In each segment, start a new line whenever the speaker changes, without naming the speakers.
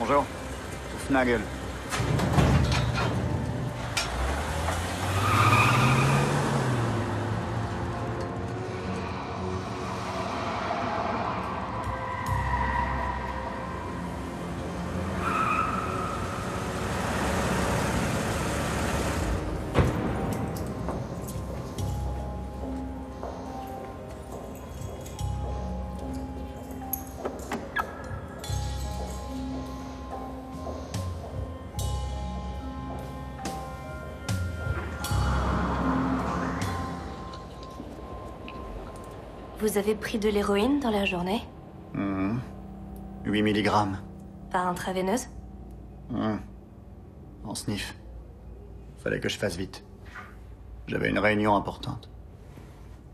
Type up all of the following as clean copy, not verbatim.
Bonjour. Snaggle.
Vous avez pris de l'héroïne dans la journée?
8 milligrammes.
Par intraveineuse?
En sniff. Fallait que je fasse vite. J'avais une réunion importante.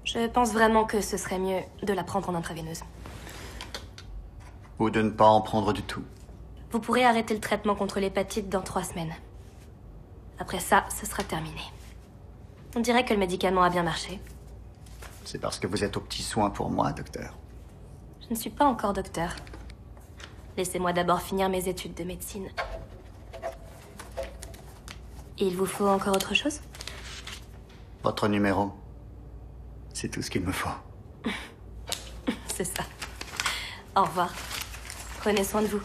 Je pense vraiment que ce serait mieux de la prendre en intraveineuse.
Ou de ne pas en prendre du tout.
Vous pourrez arrêter le traitement contre l'hépatite dans 3 semaines. Après ça, ce sera terminé. On dirait que le médicament a bien marché.
C'est parce que vous êtes aux petits soins pour moi, docteur.
Je ne suis pas encore docteur. Laissez-moi d'abord finir mes études de médecine. Il vous faut encore autre chose?
Votre numéro. C'est tout ce qu'il me faut.
C'est ça. Au revoir. Prenez soin de vous.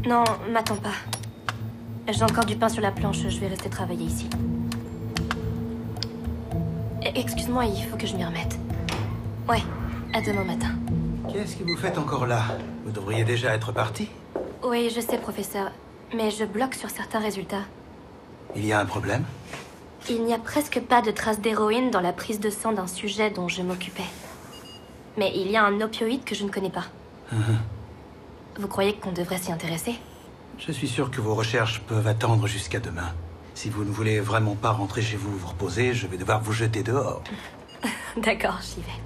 Non, m'attends pas. J'ai encore du pain sur la planche, je vais rester travailler ici. Excuse-moi, il faut que je m'y remette. Ouais, à demain matin.
Qu'est-ce que vous faites encore là? Vous devriez déjà être parti.
Oui, je sais, professeur, mais je bloque sur certains résultats.
Il y a un problème?
Il n'y a presque pas de traces d'héroïne dans la prise de sang d'un sujet dont je m'occupais. Mais il y a un opioïde que je ne connais pas. Vous croyez qu'on devrait s'y intéresser?
Je suis sûr que vos recherches peuvent attendre jusqu'à demain. Si vous ne voulez vraiment pas rentrer chez vous vous reposer, je vais devoir vous jeter dehors.
D'accord, j'y vais.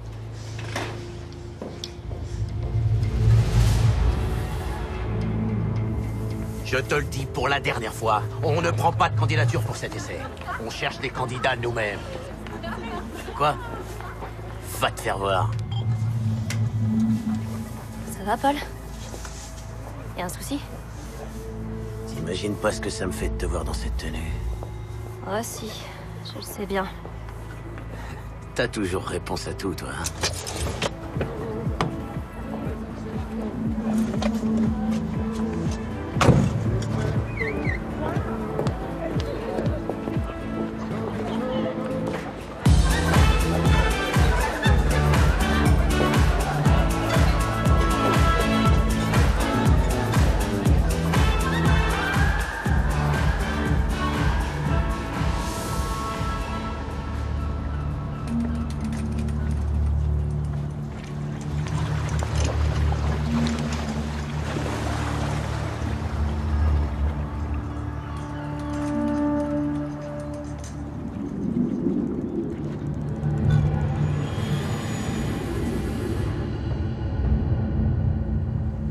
Je te le dis pour la dernière fois, on ne prend pas de candidature pour cet essai. On cherche des candidats nous-mêmes. Quoi? Va te faire voir.
Ça va, Paul? Y a un souci?
T'imagines pas ce que ça me fait de te voir dans cette tenue.
Oh si, je le sais bien.
T'as toujours réponse à tout, toi.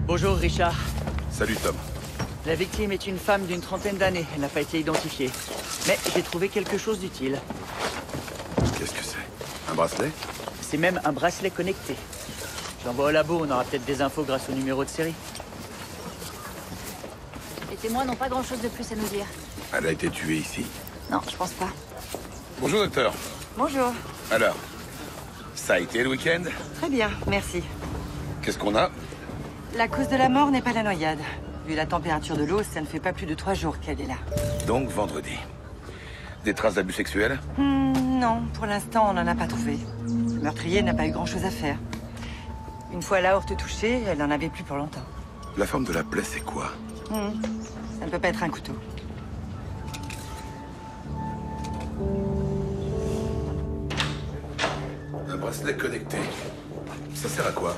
Bonjour Richard.
Salut Tom.
La victime est une femme d'une trentaine d'années. Elle n'a pas été identifiée. Mais j'ai trouvé quelque chose d'utile.
Qu'est-ce que c'est? Un bracelet?
C'est même un bracelet connecté. J'envoie au labo, on aura peut-être des infos grâce au numéro de série.
Les témoins n'ont pas grand-chose de plus à nous dire.
Elle a été tuée ici?
Non, je pense pas.
Bonjour docteur.
Bonjour.
Alors, ça a été le week-end?
Très bien, merci.
Qu'est-ce qu'on a?
La cause de la mort n'est pas la noyade. Vu la température de l'eau, ça ne fait pas plus de 3 jours qu'elle est là.
Donc vendredi. Des traces d'abus sexuels?
Non, pour l'instant, on n'en a pas trouvé. Le meurtrier n'a pas eu grand-chose à faire. Une fois l'aorte touchée, elle n'en avait plus pour longtemps.
La forme de la plaie, c'est quoi?
Ça ne peut pas être un couteau.
Un bracelet connecté. Ça sert à quoi?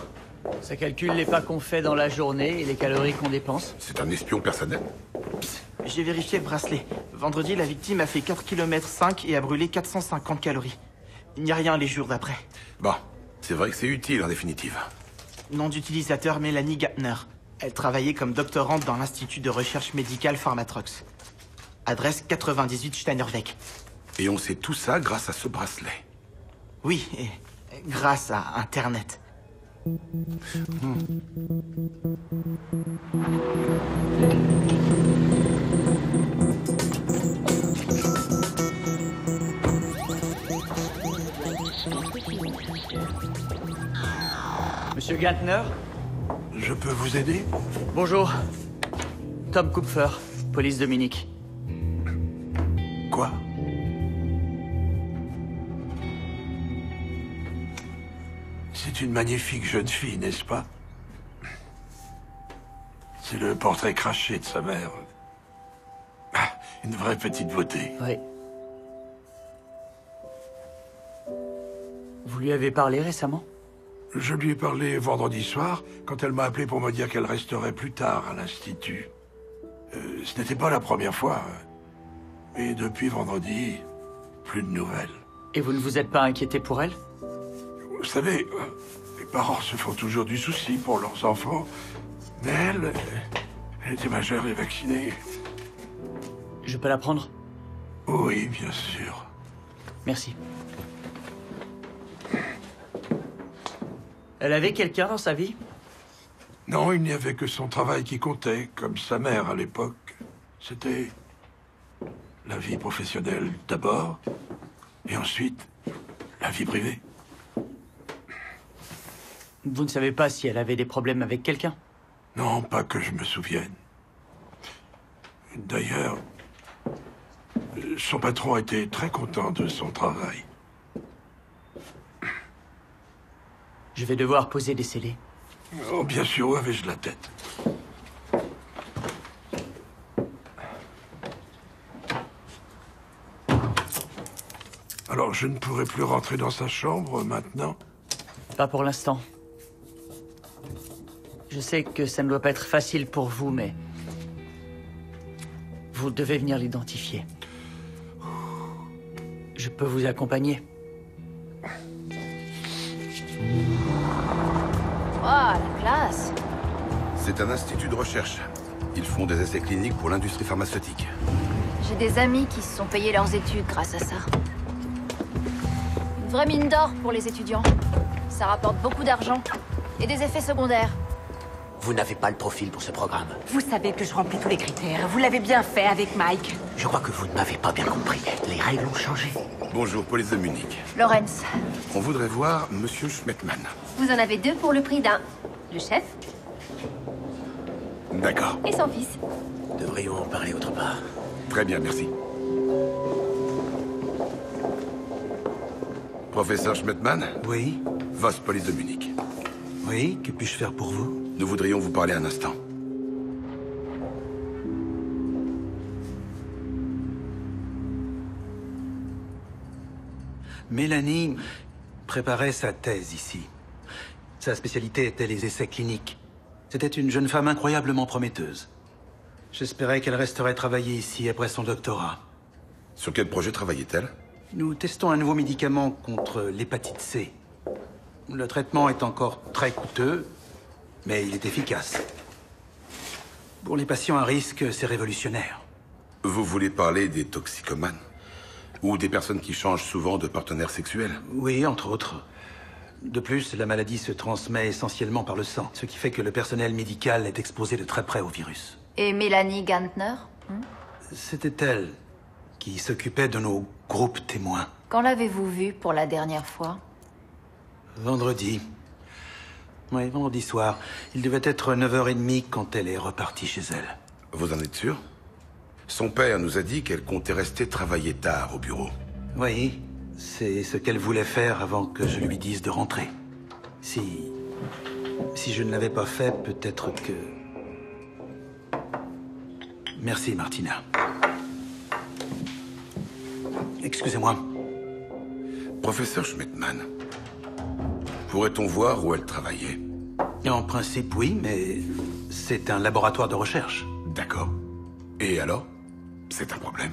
Ça calcule les pas qu'on fait dans la journée et les calories qu'on dépense.
C'est un espion personnel?
J'ai vérifié le bracelet. Vendredi, la victime a fait 4 km 5 et a brûlé 450 calories. Il n'y a rien les jours d'après.
Bon, c'est vrai que c'est utile en définitive.
Nom d'utilisateur Mélanie Gantner. Elle travaillait comme doctorante dans l'Institut de recherche médicale Pharmatrox. Adresse 98 Steinerweg.
Et on sait tout ça grâce à ce bracelet.
Oui, et grâce à Internet.
Monsieur Gantner?
Je peux vous aider?
Bonjour. Tom Kupfer, police de Munich.
Quoi? C'est une magnifique jeune fille, n'est-ce pas? C'est le portrait craché de sa mère. Ah, une vraie petite beauté.
Oui. Vous lui avez parlé récemment?
Je lui ai parlé vendredi soir, quand elle m'a appelé pour me dire qu'elle resterait plus tard à l'Institut. Ce n'était pas la première fois. Et depuis vendredi, plus de nouvelles.
Et vous ne vous êtes pas inquiété pour elle?
Vous savez, les parents se font toujours du souci pour leurs enfants. Mais elle était majeure et vaccinée.
Je peux la prendre?
Oui, bien sûr.
Merci. Elle avait quelqu'un dans sa vie?
Non, il n'y avait que son travail qui comptait, comme sa mère à l'époque. C'était la vie professionnelle d'abord, et ensuite la vie privée.
Vous ne savez pas si elle avait des problèmes avec quelqu'un?
Non, pas que je me souvienne. D'ailleurs, son patron était très content de son travail.
Je vais devoir poser des scellés.
Oh, bien sûr, où avais-je la tête? Alors, je ne pourrai plus rentrer dans sa chambre maintenant?
Pas pour l'instant. Je sais que ça ne doit pas être facile pour vous, mais... vous devez venir l'identifier. Je peux vous accompagner.
Oh, la classe!
C'est un institut de recherche. Ils font des essais cliniques pour l'industrie pharmaceutique.
J'ai des amis qui se sont payés leurs études grâce à ça. Une vraie mine d'or pour les étudiants. Ça rapporte beaucoup d'argent. Et des effets secondaires.
Vous n'avez pas le profil pour ce programme.
Vous savez que je remplis tous les critères. Vous l'avez bien fait avec Mike.
Je crois que vous ne m'avez pas bien compris. Les règles ont changé.
Bonjour, police de Munich.
Lorenz.
On voudrait voir Monsieur Schmettmann.
Vous en avez 2 pour le prix d'un. Le chef
D'accord.
et son fils.
Devrions en parler autre part.
Très bien, merci. Professeur Schmettmann,
Oui?
Voss, police de Munich.
Oui? Que puis-je faire pour vous?
Nous voudrions vous parler un instant.
Mélanie préparait sa thèse ici. Sa spécialité était les essais cliniques. C'était une jeune femme incroyablement prometteuse. J'espérais qu'elle resterait travailler ici après son doctorat.
Sur quel projet travaillait-elle?
Nous testons un nouveau médicament contre l'hépatite C. Le traitement est encore très coûteux, mais il est efficace. Pour les patients à risque, c'est révolutionnaire.
Vous voulez parler des toxicomanes? Ou des personnes qui changent souvent de partenaire sexuel?
Oui, entre autres. De plus, la maladie se transmet essentiellement par le sang, ce qui fait que le personnel médical est exposé de très près au virus.
Et Mélanie Gantner?
C'était elle qui s'occupait de nos groupes témoins.
Quand l'avez-vous vue pour la dernière fois?
Vendredi. Oui, vendredi soir. Il devait être 9h30 quand elle est repartie chez elle.
Vous en êtes sûr? Son père nous a dit qu'elle comptait rester travailler tard au bureau.
Oui, c'est ce qu'elle voulait faire avant que je lui dise de rentrer. Si je ne l'avais pas fait, peut-être que... Merci, Martina. Excusez-moi.
Professeur Schmettmann, pourrait-on voir où elle travaillait?
En principe, oui, mais c'est un laboratoire de recherche.
D'accord. Et alors? C'est un problème?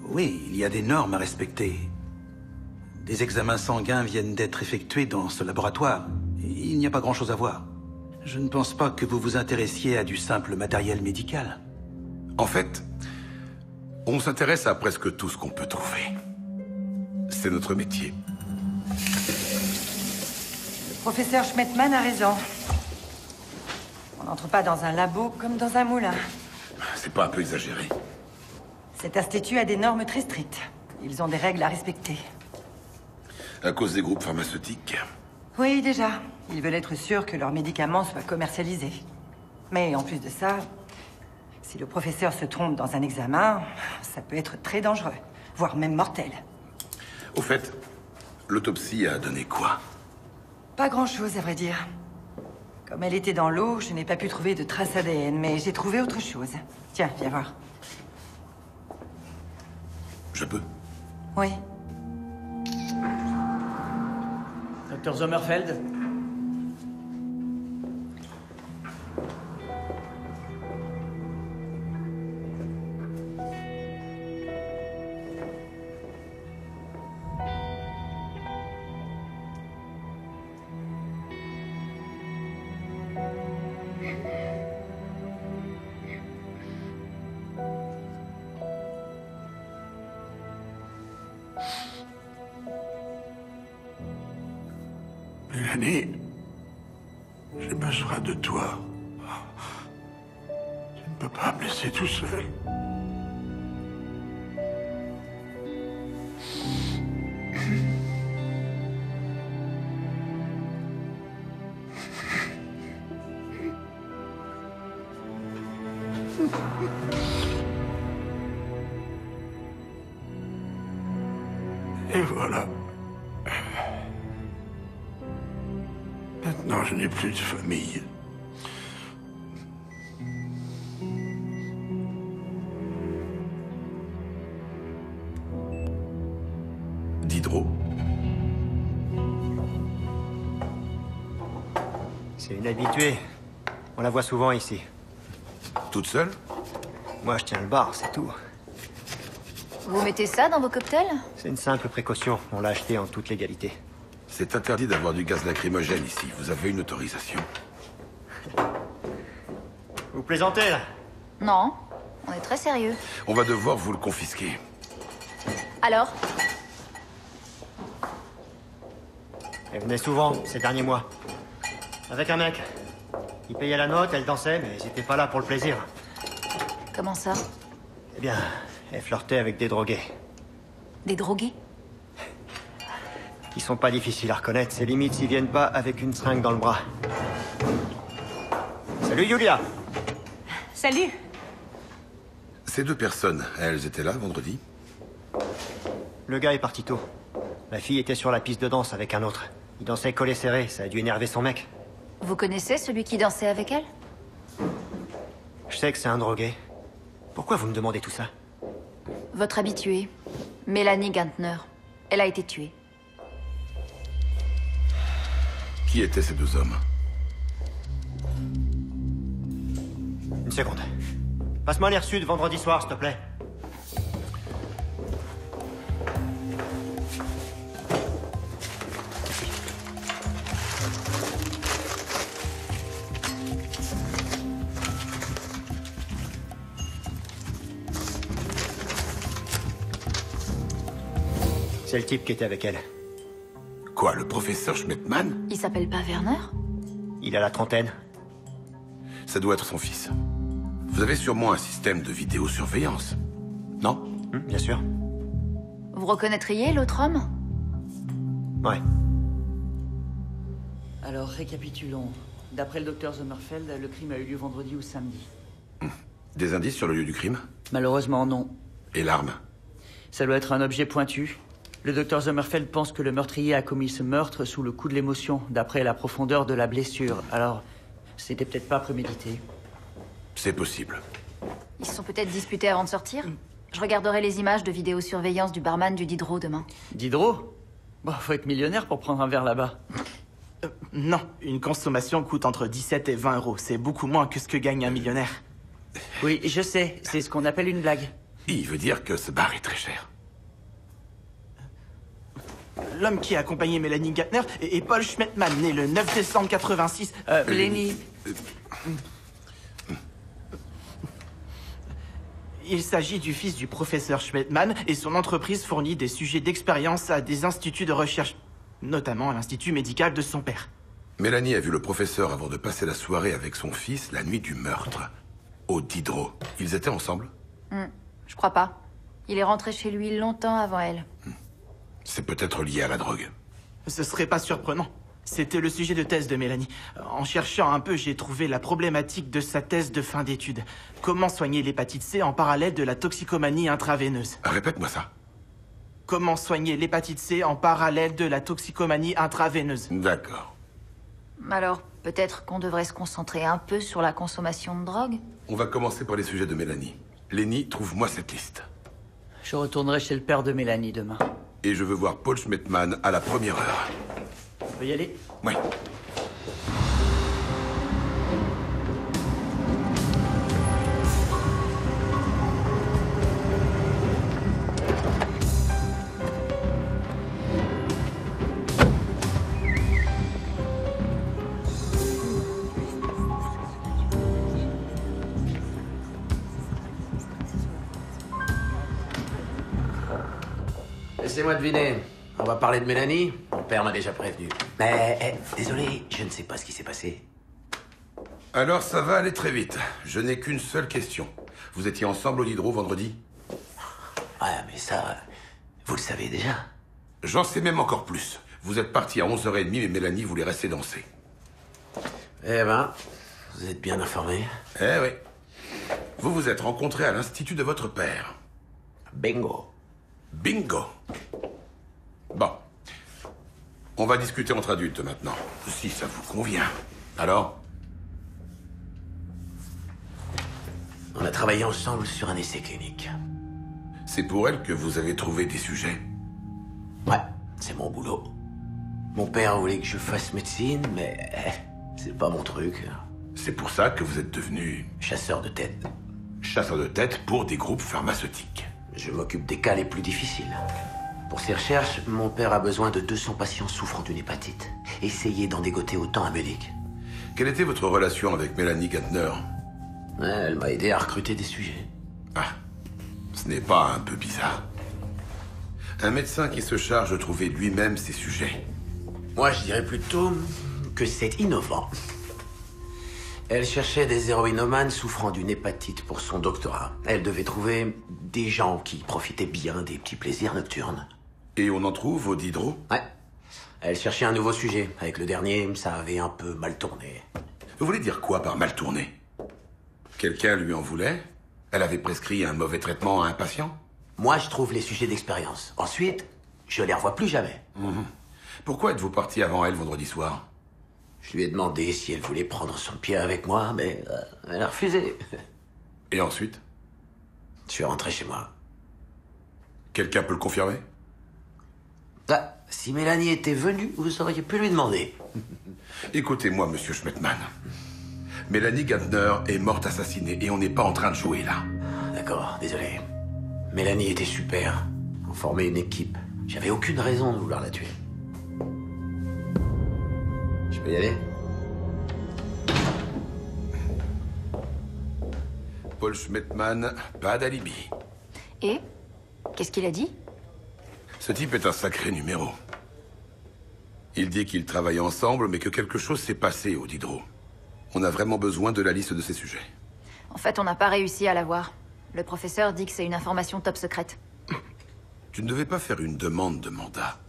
Oui, il y a des normes à respecter. Des examens sanguins viennent d'être effectués dans ce laboratoire. Il n'y a pas grand-chose à voir. Je ne pense pas que vous vous intéressiez à du simple matériel médical.
En fait, on s'intéresse à presque tout ce qu'on peut trouver. C'est notre métier.
Le professeur Schmettmann a raison. On n'entre pas dans un labo comme dans un moulin.
C'est pas un peu exagéré?
Cet institut a des normes très strictes. Ils ont des règles à respecter.
À cause des groupes pharmaceutiques?
Oui, déjà. Ils veulent être sûrs que leurs médicaments soient commercialisés. Mais en plus de ça, si le professeur se trompe dans un examen, ça peut être très dangereux, voire même mortel.
Au fait, l'autopsie a donné quoi?
Pas grand-chose, à vrai dire. Comme elle était dans l'eau, je n'ai pas pu trouver de traces ADN, mais j'ai trouvé autre chose. Tiens, viens voir.
Je peux?
Oui.
Dr. Sommerfeld?
Mélanie, j'ai besoin de toi. Tu ne peux pas me laisser tout seul. Et voilà. Maintenant, je n'ai plus de famille.
Diderot?
C'est une habituée. On la voit souvent ici.
Toute seule?
Moi, je tiens le bar, c'est tout.
Vous mettez ça dans vos cocktails?
C'est une simple précaution. On l'a acheté en toute légalité.
C'est interdit d'avoir du gaz lacrymogène ici. Vous avez une autorisation?
Vous plaisantez, là?
Non, on est très sérieux.
On va devoir vous le confisquer.
Alors?
Elle venait souvent, ces derniers mois. Avec un mec. Il payait la note, elle dansait, mais ils étaient pas là pour le plaisir.
Comment ça?
Eh bien, elle flirtait avec des drogués.
Des drogués?
Ils sont pas difficiles à reconnaître, c'est limite s'ils viennent pas avec une seringue dans le bras. Salut, Julia!
Salut!
Ces deux personnes, elles étaient là vendredi?
Le gars est parti tôt. La fille était sur la piste de danse avec un autre. Il dansait collé serré, ça a dû énerver son mec.
Vous connaissez celui qui dansait avec elle?
Je sais que c'est un drogué. Pourquoi vous me demandez tout ça?
Votre habituée, Mélanie Gantner. Elle a été tuée.
Qui étaient ces deux hommes?
Une seconde. Passe-moi les reçus de vendredi soir, s'il te plaît. C'est le type qui était avec elle.
Quoi, le professeur Schmettmann?
Il s'appelle pas Werner?
Il a la trentaine.
Ça doit être son fils. Vous avez sûrement un système de vidéosurveillance, non?
Bien sûr.
Vous reconnaîtriez l'autre homme?
Ouais.
Alors, récapitulons. D'après le docteur Sommerfeld, le crime a eu lieu vendredi ou samedi.
Des indices sur le lieu du crime?
Malheureusement, non.
Et l'arme?
Ça doit être un objet pointu. Le docteur Sommerfeld pense que le meurtrier a commis ce meurtre sous le coup de l'émotion, d'après la profondeur de la blessure. Alors, c'était peut-être pas prémédité.
C'est possible.
Ils se sont peut-être disputés avant de sortir? Je regarderai les images de vidéosurveillance du barman du Diderot demain.
Diderot? Bon, faut être millionnaire pour prendre un verre là-bas.
Non, une consommation coûte entre 17 et 20 euros. C'est beaucoup moins que ce que gagne un millionnaire.
Oui, je sais, c'est ce qu'on appelle une blague.
Il veut dire que ce bar est très cher.
L'homme qui a accompagné Mélanie Gatner est Paul Schmettmann, né le 9 décembre 86.
Lenny...
Il s'agit du fils du professeur Schmettmann et son entreprise fournit des sujets d'expérience à des instituts de recherche, notamment à l'institut médical de son père.
Mélanie a vu le professeur avant de passer la soirée avec son fils la nuit du meurtre, au Diderot. Ils étaient ensemble?
Je crois pas. Il est rentré chez lui longtemps avant elle.
C'est peut-être lié à la drogue.
Ce serait pas surprenant. C'était le sujet de thèse de Mélanie. En cherchant un peu, j'ai trouvé la problématique de sa thèse de fin d'études. Comment soigner l'hépatite C en parallèle de la toxicomanie intraveineuse?
Répète-moi ça.
Comment soigner l'hépatite C en parallèle de la toxicomanie intraveineuse?
D'accord.
Alors, peut-être qu'on devrait se concentrer un peu sur la consommation de drogue?
On va commencer par les sujets de Mélanie. Lenny, trouve-moi cette liste.
Je retournerai chez le père de Mélanie demain.
Et je veux voir Paul Schmettmann à la première heure.
On peut y aller?
Oui.
Laissez-moi deviner. On va parler de Mélanie. Mon père m'a déjà prévenu. Mais, désolé, je ne sais pas ce qui s'est passé.
Alors ça va aller très vite. Je n'ai qu'une seule question. Vous étiez ensemble au Diderot vendredi?
Ouais, mais ça, vous le savez déjà.
J'en sais même encore plus. Vous êtes parti à 11h30, mais Mélanie voulait rester danser.
Eh ben, vous êtes bien informé.
Eh oui. Vous vous êtes rencontrés à l'institut de votre père.
Bingo.
Bingo. Bon. On va discuter entre adultes maintenant, si ça vous convient. Alors?
On a travaillé ensemble sur un essai clinique.
C'est pour elle que vous avez trouvé des sujets?
Ouais, c'est mon boulot. Mon père voulait que je fasse médecine, mais c'est pas mon truc.
C'est pour ça que vous êtes devenu...
chasseur de tête.
Chasseur de tête pour des groupes pharmaceutiques.
Je m'occupe des cas les plus difficiles. Pour ces recherches, mon père a besoin de 200 patients souffrant d'une hépatite. Essayez d'en dégoter autant à Munich.
Quelle était votre relation avec Mélanie Gatner?
Elle m'a aidé à recruter des sujets.
Ah, ce n'est pas un peu bizarre? Un médecin qui se charge de trouver lui-même ses sujets.
Moi, je dirais plutôt que c'est innovant. Elle cherchait des héroïnomanes souffrant d'une hépatite pour son doctorat. Elle devait trouver des gens qui profitaient bien des petits plaisirs nocturnes.
Et on en trouve au Diderot?
Ouais. Elle cherchait un nouveau sujet. Avec le dernier, ça avait un peu mal tourné.
Vous voulez dire quoi par mal tourné? Quelqu'un lui en voulait? Elle avait prescrit un mauvais traitement à un patient?
Moi, je trouve les sujets d'expérience. Ensuite, je les revois plus jamais.
Pourquoi êtes-vous parti avant elle vendredi soir?
Je lui ai demandé si elle voulait prendre son pied avec moi, mais elle a refusé.
Et ensuite?
Je suis rentré chez moi.
Quelqu'un peut le confirmer?
Ah, si Mélanie était venue, vous auriez pu lui demander.
Écoutez-moi, monsieur Schmettmann. Mélanie Gatner est morte assassinée et on n'est pas en train de jouer là.
D'accord, désolé. Mélanie était super. On formait une équipe. J'avais aucune raison de vouloir la tuer. Je peux y aller?
Paul Schmettmann, pas d'alibi.
Et? Qu'est-ce qu'il a dit?
Ce type est un sacré numéro. Il dit qu'ils travaillent ensemble, mais que quelque chose s'est passé au Diderot. On a vraiment besoin de la liste de ces sujets.
En fait, on n'a pas réussi à l'avoir. Le professeur dit que c'est une information top secrète.
Tu ne devais pas faire une demande de mandat.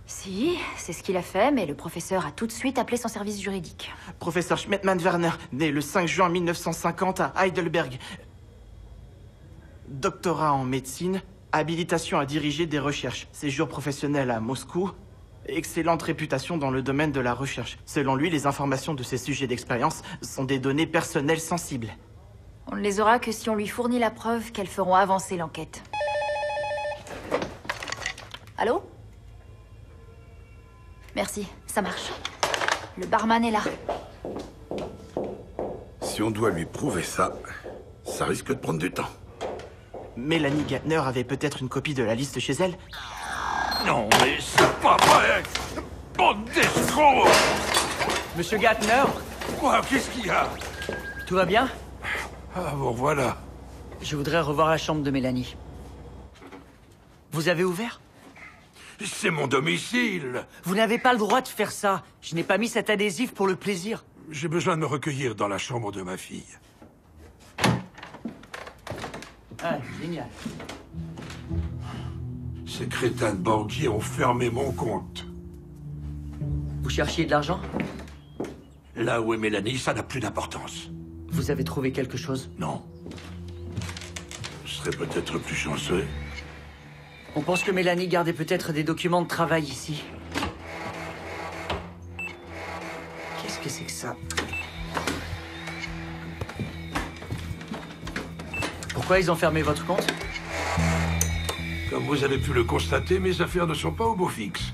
Si, c'est ce qu'il a fait, mais le professeur a tout de suite appelé son service juridique.
Professeur Schmettmann-Werner, né le 5 juin 1950 à Heidelberg. Doctorat en médecine, habilitation à diriger des recherches, séjour professionnel à Moscou, excellente réputation dans le domaine de la recherche. Selon lui, les informations de ses sujets d'expérience sont des données personnelles sensibles.
On ne les aura que si on lui fournit la preuve qu'elles feront avancer l'enquête. Allô? Merci, ça marche. Le barman est là.
Si on doit lui prouver ça, ça risque de prendre du temps.
Mélanie Gantner avait peut-être une copie de la liste chez elle?
Non, mais c'est pas vrai! Bande d'escrocs!
Monsieur Gantner,
Quoi? Qu'est-ce qu'il y a?
tout va bien?
Ah, bon, voilà.
Je voudrais revoir la chambre de Mélanie. Vous avez ouvert?
C'est mon domicile.
Vous n'avez pas le droit de faire ça. Je n'ai pas mis cet adhésif pour le plaisir.
J'ai besoin de me recueillir dans la chambre de ma fille.
Ah, génial.
Ces crétins de banquiers ont fermé mon compte.
Vous cherchiez de l'argent?
Là où est Mélanie, ça n'a plus d'importance.
Vous avez trouvé quelque chose?
Non. Je serais peut-être plus chanceux.
On pense que Mélanie gardait peut-être des documents de travail ici. Qu'est-ce que c'est que ça? Pourquoi ils ont fermé votre compte?
Comme vous avez pu le constater, mes affaires ne sont pas au beau fixe.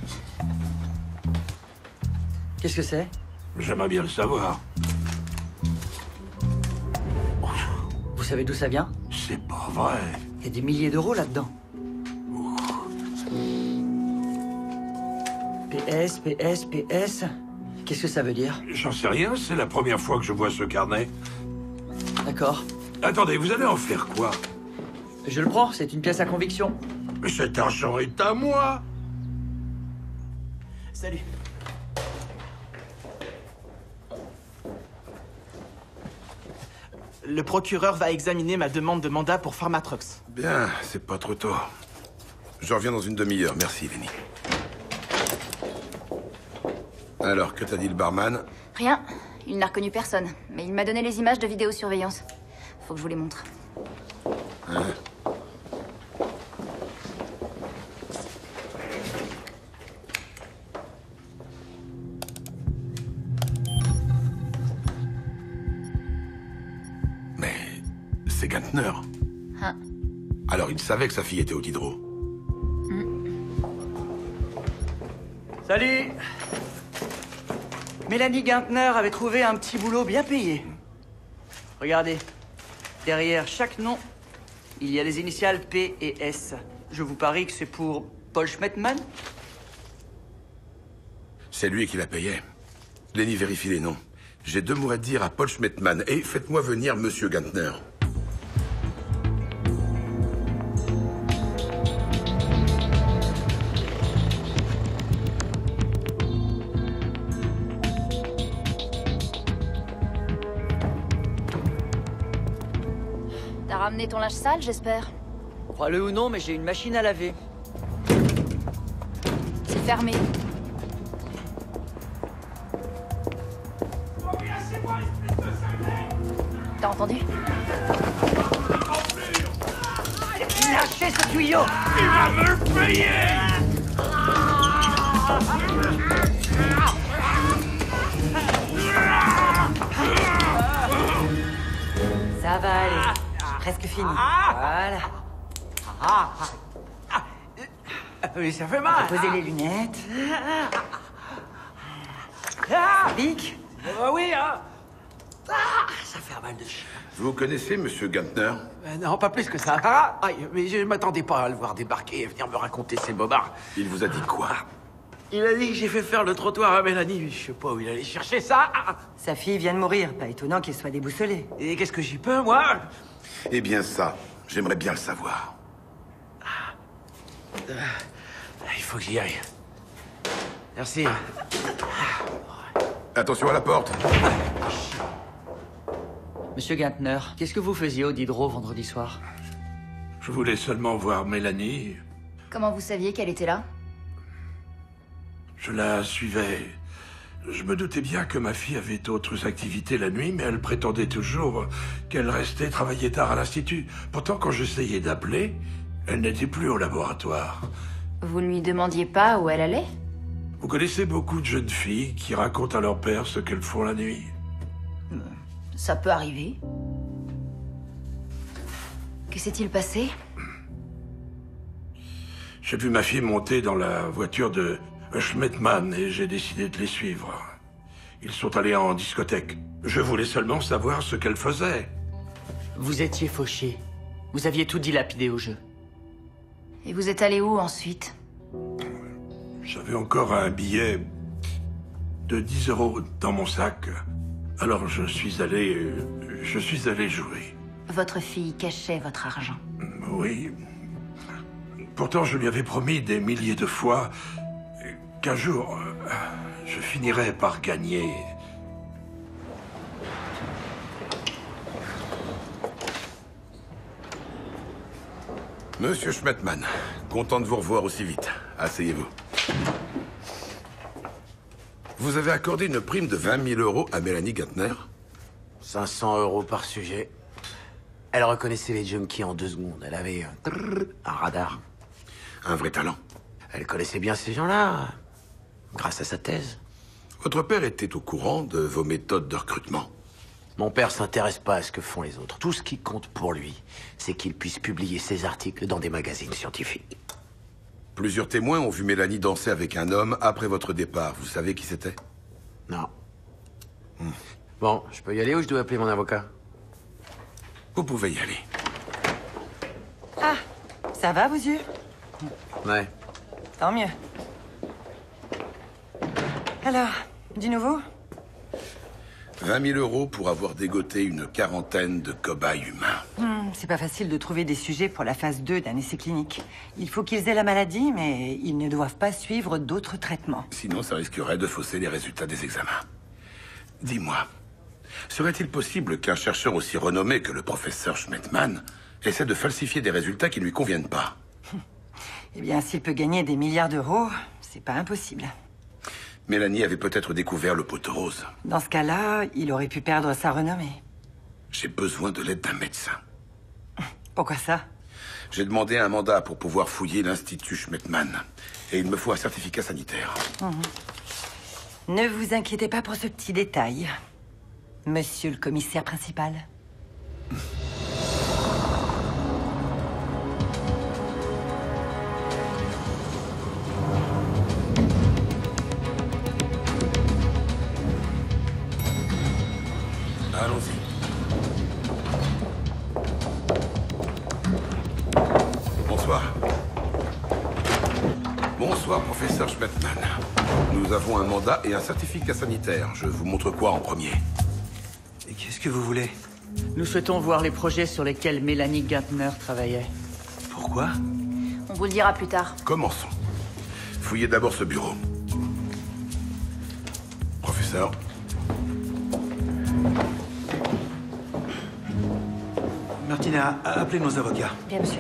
Qu'est-ce que c'est?
J'aimerais bien le savoir.
Vous savez d'où ça vient?
C'est pas vrai.
Il y a des milliers d'euros là-dedans. PS, PS, PS... Qu'est-ce que ça veut dire?
J'en sais rien, c'est la première fois que je vois ce carnet.
D'accord.
Attendez, vous allez en faire quoi?
Je le prends, c'est une pièce à conviction.
Mais cet argent est à moi!
Salut. Le procureur va examiner ma demande de mandat pour Pharmatrox.
Bien, c'est pas trop tôt. Je reviens dans une demi-heure, merci, Lenny. Alors, que t'a dit le barman?
Rien. Il n'a reconnu personne. Mais il m'a donné les images de vidéosurveillance. Faut que je vous les montre.
Hein? Mais... c'est Gantner.
Hein.
Alors il savait que sa fille était au Diderot.
Salut! Mélanie Gantner avait trouvé un petit boulot bien payé. Regardez. Derrière chaque nom, il y a les initiales P et S. Je vous parie que c'est pour Paul Schmettmann?
C'est lui qui la payait. Lenny, vérifie les noms. J'ai 2 mots à dire à Paul Schmettmann et faites-moi venir Monsieur Gantner.
T'as ramené ton linge sale, j'espère?
Crois-le ou non, mais j'ai une machine à laver.
C'est fermé. T'as entendu?
Lâchez ce tuyau!
Il va me le payer!
Ça va aller. J'ai presque fini. Voilà.
Oui, ça fait mal.
Posez les lunettes. Pique.
Oui, hein. Ça fait un mal de chien.
Vous connaissez Monsieur Gantner?
Non, pas plus que ça. Aïe, mais je m'attendais pas à le voir débarquer et venir me raconter ses bobards.
Il vous a dit quoi?
Il a dit que j'ai fait faire le trottoir à Mélanie. Je sais pas où il allait chercher ça.
Sa fille vient de mourir. Pas étonnant qu'il soit déboussolé.
Et qu'est-ce que j'y peux, moi?
Eh bien ça, j'aimerais bien le savoir.
Il faut que j'y aille. Merci.
Attention à la porte.
Monsieur Gantner, qu'est-ce que vous faisiez au Diderot vendredi soir?
Je voulais seulement voir Mélanie.
Comment vous saviez qu'elle était là?
Je la suivais. Je me doutais bien que ma fille avait d'autres activités la nuit, mais elle prétendait toujours qu'elle restait travailler tard à l'Institut. Pourtant, quand j'essayais d'appeler, elle n'était plus au laboratoire.
Vous ne lui demandiez pas où elle allait?
Vous connaissez beaucoup de jeunes filles qui racontent à leur père ce qu'elles font la nuit.
Ça peut arriver. Que s'est-il passé?
J'ai vu ma fille monter dans la voiture de Schmettmann et j'ai décidé de les suivre. Ils sont allés en discothèque. Je voulais seulement savoir ce qu'elle faisait.
Vous étiez fauché. Vous aviez tout dilapidé au jeu.
Et vous êtes allé où ensuite?
J'avais encore un billet de 10 € dans mon sac. Alors je suis allé jouer.
Votre fille cachait votre argent.
Oui. Pourtant, je lui avais promis des milliers de fois qu'un jour, je finirais par gagner.
Monsieur Schmettmann, content de vous revoir aussi vite. Asseyez-vous. Vous avez accordé une prime de 20 000 € à Mélanie Gantner?
500 € par sujet. Elle reconnaissait les junkies en 2 secondes. Elle avait un radar.
Un vrai talent.
Elle connaissait bien ces gens-là, grâce à sa thèse.
Votre père était au courant de vos méthodes de recrutement?
Mon père s'intéresse pas à ce que font les autres. Tout ce qui compte pour lui, c'est qu'il puisse publier ses articles dans des magazines scientifiques.
Plusieurs témoins ont vu Mélanie danser avec un homme après votre départ. Vous savez qui c'était?
Non. Bon, je peux y aller ou je dois appeler mon avocat?
Vous pouvez y aller.
Ah, ça va, vos yeux?
Ouais.
Tant mieux. Alors, du nouveau?
20 000 € pour avoir dégoté une quarantaine de cobayes humains.
C'est pas facile de trouver des sujets pour la phase 2 d'un essai clinique. Il faut qu'ils aient la maladie, mais ils ne doivent pas suivre d'autres traitements.
Sinon, ça risquerait de fausser les résultats des examens. Dis-moi, serait-il possible qu'un chercheur aussi renommé que le professeur Schmettmann essaie de falsifier des résultats qui ne lui conviennent pas?
Eh bien, s'il peut gagner des milliards d'euros, c'est pas impossible.
Mélanie avait peut-être découvert le poteau rose.
Dans ce cas-là, il aurait pu perdre sa renommée.
J'ai besoin de l'aide d'un médecin.
Pourquoi ça?
J'ai demandé un mandat pour pouvoir fouiller l'Institut Schmettmann. Et il me faut un certificat sanitaire.
Ne vous inquiétez pas pour ce petit détail, monsieur le commissaire principal.
Allons-y. Bonsoir. Bonsoir, professeur Schmettmann. Nous avons un mandat et un certificat sanitaire. Je vous montre quoi en premier?
Et qu'est-ce que vous voulez?
Nous souhaitons voir les projets sur lesquels Mélanie Gantner travaillait.
Pourquoi?
On vous le dira plus tard.
Commençons. Fouillez d'abord ce bureau. Professeur.
Martina, appelez nos avocats.
Bien, monsieur.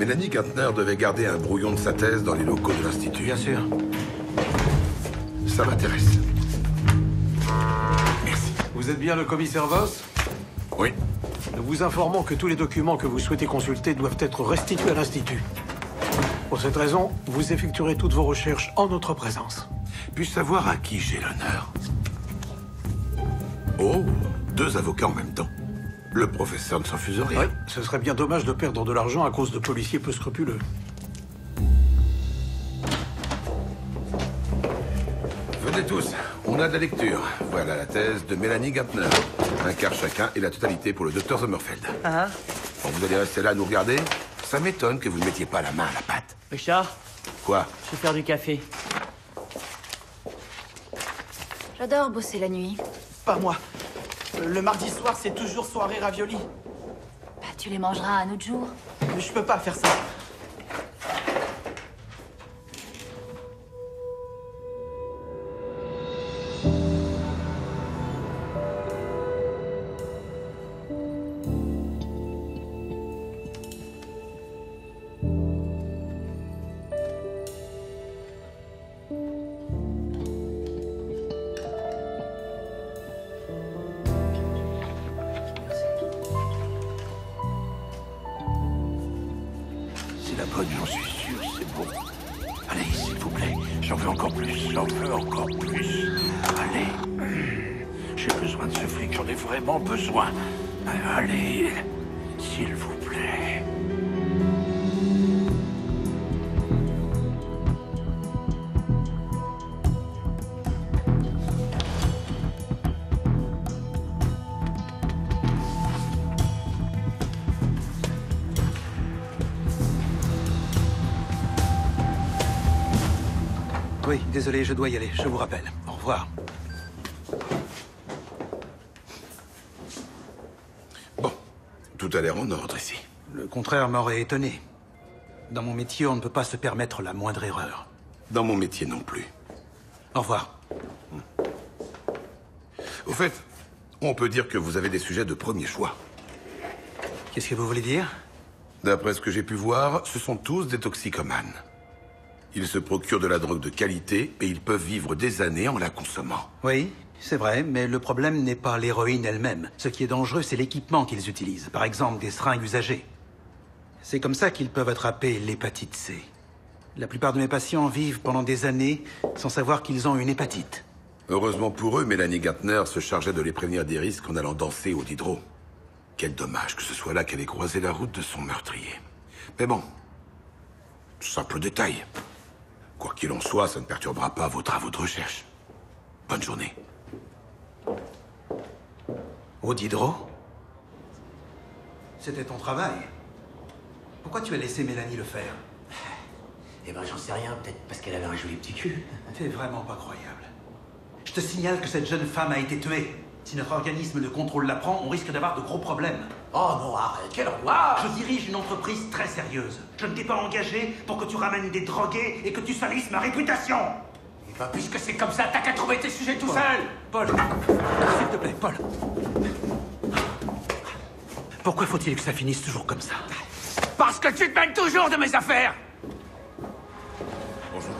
Mélanie Gantner devait garder un brouillon de sa thèse dans les locaux de l'Institut.
Bien sûr.
Ça m'intéresse. Merci.
Vous êtes bien le commissaire Voss?
Oui.
Nous vous informons que tous les documents que vous souhaitez consulter doivent être restitués à l'Institut. Pour cette raison, vous effectuerez toutes vos recherches en notre présence.
Puis-je savoir à qui j'ai l'honneur? Oh, 2 avocats en même temps. Le professeur ne s'infuse rien.
Oui, ce serait bien dommage de perdre de l'argent à cause de policiers peu scrupuleux.
Venez tous, on a de la lecture. Voilà la thèse de Mélanie Gantner. Un quart chacun et la totalité pour le docteur Sommerfeld.
Ah.
Bon, vous allez rester là à nous regarder? Ça m'étonne que vous ne mettiez pas la main à la pâte.
Richard?
Quoi?
Je vais faire du café.
J'adore bosser la nuit.
Pas moi. Le mardi soir, c'est toujours soirée ravioli.
Bah, tu les mangeras un autre jour.
Mais je peux pas faire ça.
C'est la bonne, j'en suis sûr, c'est bon. Allez, s'il vous plaît, j'en veux encore plus, j'en veux encore plus. Allez, j'ai besoin de ce flic, j'en ai vraiment besoin. Allez, s'il vous plaît.
Oui, désolé, je dois y aller. Je vous rappelle. Au revoir.
Bon, tout a l'air en ordre ici.
Le contraire m'aurait étonné. Dans mon métier, on ne peut pas se permettre la moindre erreur.
Dans mon métier non plus.
Au revoir.
Au fait, on peut dire que vous avez des sujets de premier choix.
Qu'est-ce que vous voulez dire?
D'après ce que j'ai pu voir, ce sont tous des toxicomanes. Ils se procurent de la drogue de qualité et ils peuvent vivre des années en la consommant.
Oui, c'est vrai, mais le problème n'est pas l'héroïne elle-même. Ce qui est dangereux, c'est l'équipement qu'ils utilisent. Par exemple, des seringues usagées. C'est comme ça qu'ils peuvent attraper l'hépatite C. La plupart de mes patients vivent pendant des années sans savoir qu'ils ont une hépatite.
Heureusement pour eux, Mélanie Gantner se chargeait de les prévenir des risques en allant danser au Diderot. Quel dommage que ce soit là qu'elle ait croisé la route de son meurtrier. Mais bon, simple détail. Quoi qu'il en soit, ça ne perturbera pas vos travaux de recherche. Bonne journée.
Au Diderot? C'était ton travail. Pourquoi tu as laissé Mélanie le faire?
Eh ben, j'en sais rien, peut-être parce qu'elle avait un joli petit cul.
T'es vraiment pas croyable. Je te signale que cette jeune femme a été tuée. Si notre organisme de contrôle l'apprend, on risque d'avoir de gros problèmes.
Oh non, arrête, quelle horreur!
Je dirige une entreprise très sérieuse. Je ne t'ai pas engagé pour que tu ramènes des drogués et que tu salisses ma réputation.
Eh ben, puisque c'est comme ça, t'as qu'à trouver tes sujets tout seul!
Paul, s'il te plaît, Paul. Pourquoi faut-il que ça finisse toujours comme ça?
Parce que tu te mêles toujours de mes affaires!
Bonjour.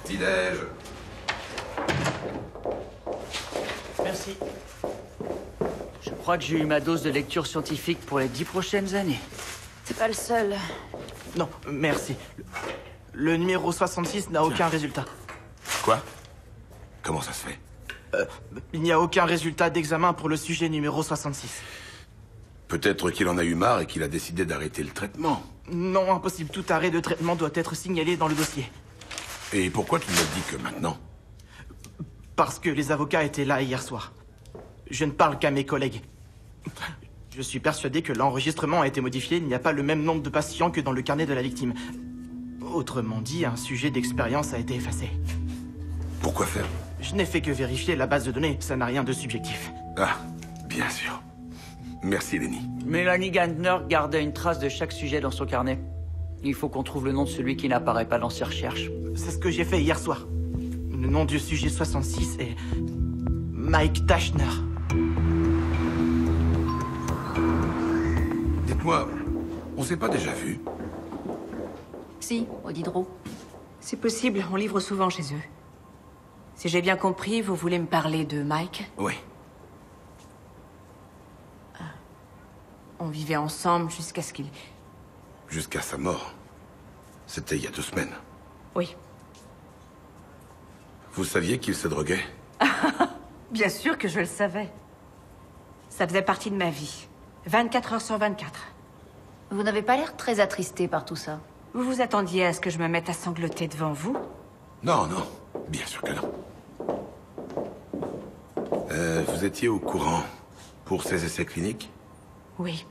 Petit-déj.
Merci. Je crois que j'ai eu ma dose de lecture scientifique pour les 10 prochaines années.
C'est pas le seul.
Non, merci. Le numéro 66 n'a aucun résultat.
Quoi? Comment ça se fait?
Il n'y a aucun résultat d'examen pour le sujet numéro 66.
Peut-être qu'il en a eu marre et qu'il a décidé d'arrêter le traitement.
Non, impossible. Tout arrêt de traitement doit être signalé dans le dossier.
Et pourquoi tu me dis que maintenant?
Parce que les avocats étaient là hier soir. Je ne parle qu'à mes collègues. Je suis persuadé que l'enregistrement a été modifié. Il n'y a pas le même nombre de patients que dans le carnet de la victime. Autrement dit, un sujet d'expérience a été effacé.
Pourquoi faire?
Je n'ai fait que vérifier la base de données. Ça n'a rien de subjectif.
Ah, bien sûr. Merci, Lenny.
Mélanie Gantner gardait une trace de chaque sujet dans son carnet. Il faut qu'on trouve le nom de celui qui n'apparaît pas dans ses recherches.
C'est ce que j'ai fait hier soir. Le nom du sujet 66 est... Mike Dashner.
Dites-moi, on s'est pas déjà vu?
Si, au Diderot.
C'est possible, on livre souvent chez eux. Si j'ai bien compris, vous voulez me parler de Mike?
Oui.
On vivait ensemble jusqu'à ce qu'il...
Jusqu'à sa mort. C'était il y a 2 semaines.
Oui.
Vous saviez qu'il se droguait?
Bien sûr que je le savais. Ça faisait partie de ma vie. 24 heures sur 24.
Vous n'avez pas l'air très attristé par tout ça.
Vous vous attendiez à ce que je me mette à sangloter devant vous?
Non, non. Bien sûr que non. Vous étiez au courant pour ces essais cliniques?
Oui.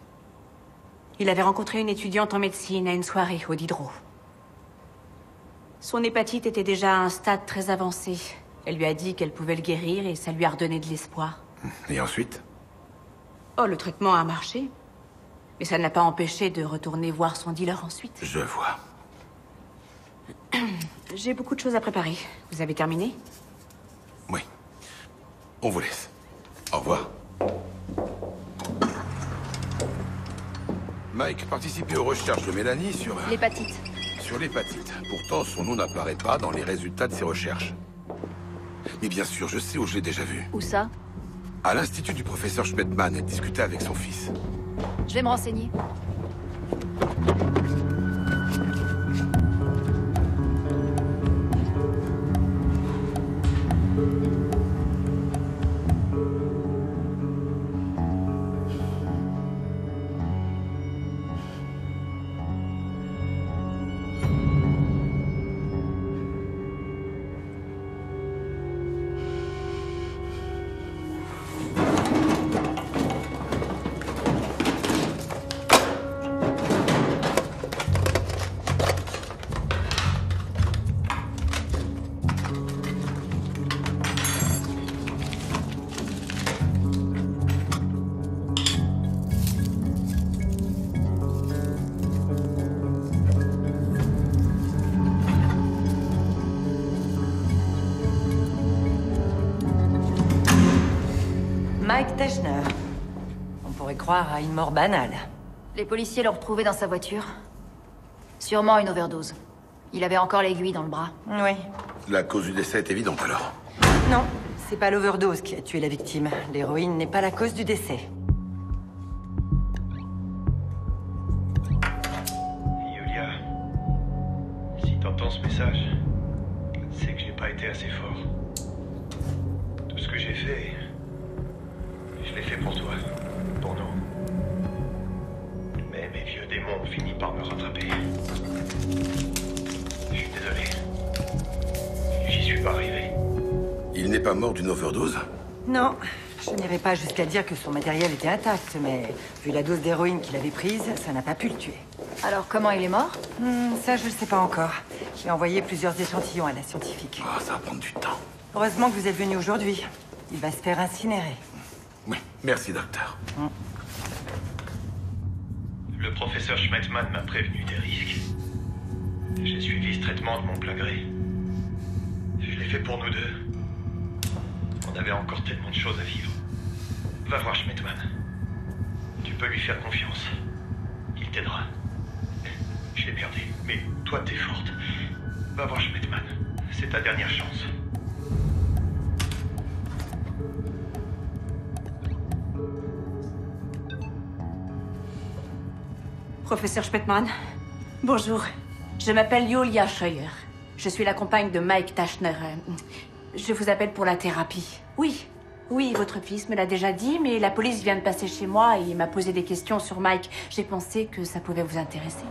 Il avait rencontré une étudiante en médecine à une soirée au Diderot. Son hépatite était déjà à un stade très avancé. Elle lui a dit qu'elle pouvait le guérir et ça lui a redonné de l'espoir.
Et ensuite?
Oh, le traitement a marché. Mais ça ne l'a pas empêché de retourner voir son dealer ensuite.
Je vois.
J'ai beaucoup de choses à préparer. Vous avez terminé?
Oui. On vous laisse. Au revoir. Mike participait aux recherches de Mélanie sur...
L'hépatite.
Sur l'hépatite. Pourtant, son nom n'apparaît pas dans les résultats de ses recherches. Mais bien sûr, je sais où je l'ai déjà vu.
Où ça?
À l'institut du professeur Schmettmann, elle discutait avec son fils.
Je vais me renseigner.
Teschner. On pourrait croire à une mort banale.
Les policiers l'ont retrouvé dans sa voiture. Sûrement une overdose. Il avait encore l'aiguille dans le bras.
Oui.
La cause du décès est évidente alors.
Non, c'est pas l'overdose qui a tué la victime. L'héroïne n'est pas la cause du décès.
Yulia, si t'entends ce message, c'est que j'ai pas été assez fort. Tout ce que j'ai fait, je l'ai fait pour toi, pour nous. Mais mes vieux démons ont fini par me rattraper. Je suis désolé. J'y suis pas arrivé.
Il n'est pas mort d'une overdose?
Non, je n'irai pas jusqu'à dire que son matériel était intact, mais vu la dose d'héroïne qu'il avait prise, ça n'a pas pu le tuer.
Alors comment il est mort?
Ça, je le sais pas encore. J'ai envoyé plusieurs échantillons à la scientifique.
Ah, ça va prendre du temps.
Heureusement que vous êtes venu aujourd'hui. Il va se faire incinérer.
Oui, merci, docteur.
Le professeur Schmettmann m'a prévenu des risques. J'ai suivi ce traitement de mon plein gré. Je l'ai fait pour nous deux. On avait encore tellement de choses à vivre. Va voir Schmettmann. Tu peux lui faire confiance. Il t'aidera. Je l'ai merdé, mais toi t'es forte. Va voir Schmettmann. C'est ta dernière chance.
Professeur Schmettmann, bonjour. Je m'appelle Yulia Scheuer. Je suis la compagne de Mike Teschner. Je vous appelle pour la thérapie. Oui, votre fils me l'a déjà dit, mais la police vient de passer chez moi et il m'a posé des questions sur Mike. J'ai pensé que ça pouvait vous intéresser.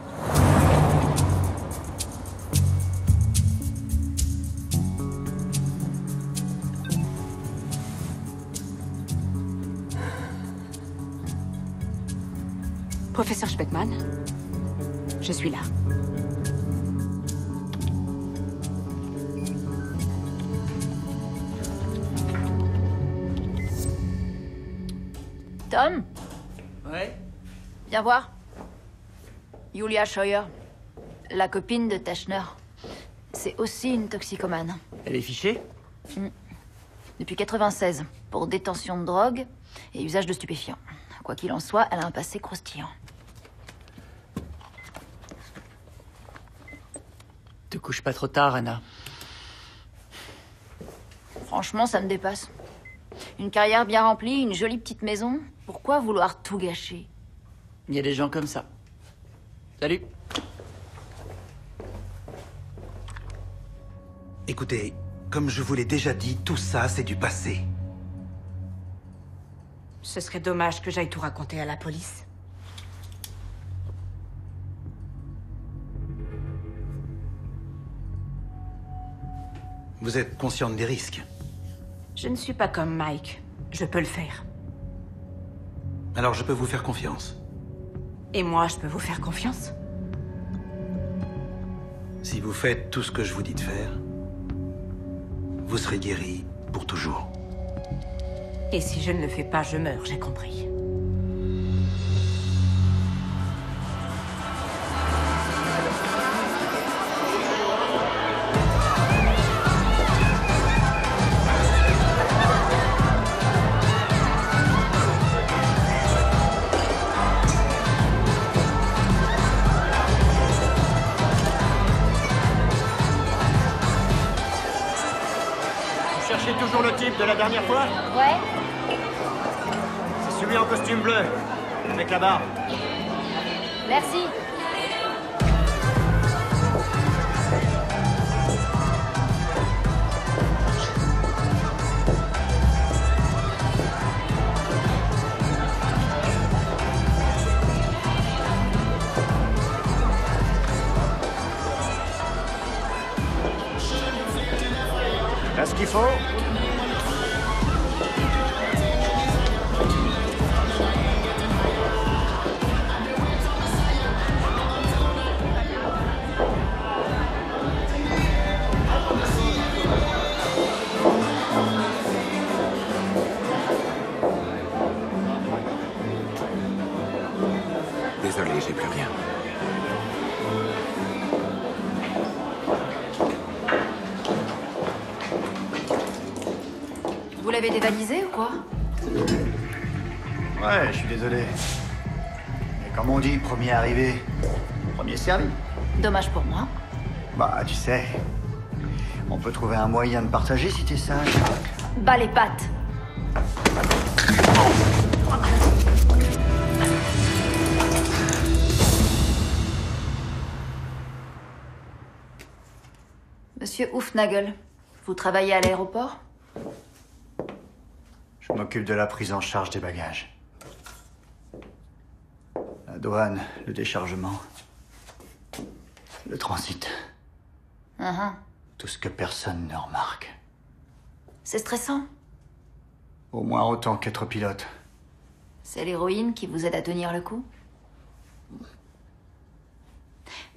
Professeur Schmettmann, je suis là.
Tom?
Ouais?
Viens voir. Yulia Scheuer, la copine de Teschner. C'est aussi une toxicomane.
Elle est fichée?
Depuis 96, pour détention de drogue et usage de stupéfiants. Quoi qu'il en soit, elle a un passé croustillant.
Te couche pas trop tard, Anna.
Franchement, ça me dépasse. Une carrière bien remplie, une jolie petite maison. Pourquoi vouloir tout gâcher?
Il y a des gens comme ça. Salut.
Écoutez, comme je vous l'ai déjà dit, tout ça, c'est du passé.
Ce serait dommage que j'aille tout raconter à la police.
Vous êtes consciente des risques.
Je ne suis pas comme Mike. Je peux le faire.
Alors je peux vous faire confiance.
Et moi, je peux vous faire confiance?
Si vous faites tout ce que je vous dis de faire, vous serez guéri pour toujours.
Et si je ne le fais pas, je meurs, j'ai compris.
Vous cherchez toujours le type de la dernière fois?
Ouais.
C'est celui en costume bleu, avec la barbe.
Merci.
T'as ce qu'il faut?
Désolé, j'ai plus rien.
Vous l'avez dévalisé ou quoi?
Ouais, je suis désolé. Mais comme on dit, premier arrivé, premier servi.
Dommage pour moi.
Bah, tu sais, on peut trouver un moyen de partager si t'es sage.
Bas les pattes. Monsieur Hufnagel, vous travaillez à l'aéroport?
Je m'occupe de la prise en charge des bagages. La douane, le déchargement, le transit. Tout ce que personne ne remarque.
C'est stressant.
Au moins autant qu'être pilote.
C'est l'héroïne qui vous aide à tenir le coup?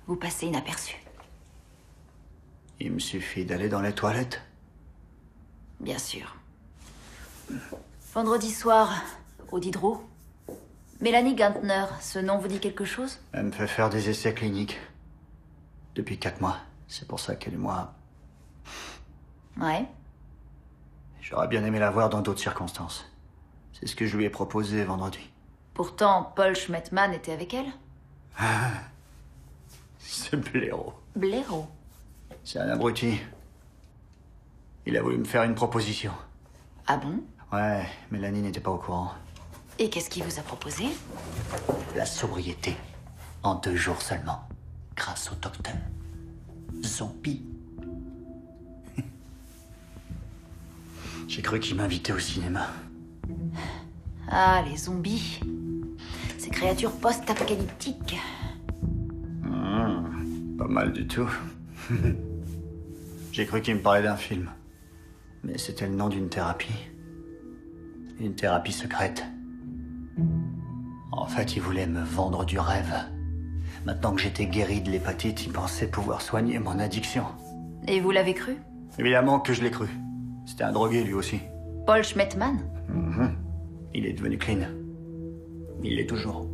Vous passez inaperçu.
Il me suffit d'aller dans les toilettes.
Bien sûr. Vendredi soir, au Diderot. Mélanie Gantner, ce nom vous dit quelque chose?
Elle me fait faire des essais cliniques. Depuis 4 mois. C'est pour ça qu'elle et moi...
Ouais.
J'aurais bien aimé la voir dans d'autres circonstances. C'est ce que je lui ai proposé vendredi.
Pourtant, Paul Schmettmann était avec elle?
Ce blaireau.
Blaireau?
C'est un abruti. Il a voulu me faire une proposition.
Ah bon?
Ouais, Mélanie n'était pas au courant.
Et qu'est-ce qu'il vous a proposé?
La sobriété. En 2 jours seulement. Grâce au docteur. Zombie. J'ai cru qu'il m'invitait au cinéma.
Ah, les zombies. Ces créatures post-apocalyptiques.
Pas mal du tout. J'ai cru qu'il me parlait d'un film. Mais c'était le nom d'une thérapie. Une thérapie secrète. En fait, il voulait me vendre du rêve. Maintenant que j'étais guéri de l'hépatite, il pensait pouvoir soigner mon addiction.
Et vous l'avez cru?
Évidemment que je l'ai cru. C'était un drogué, lui aussi.
Paul Schmettmann?
Il est devenu clean. Il l'est toujours.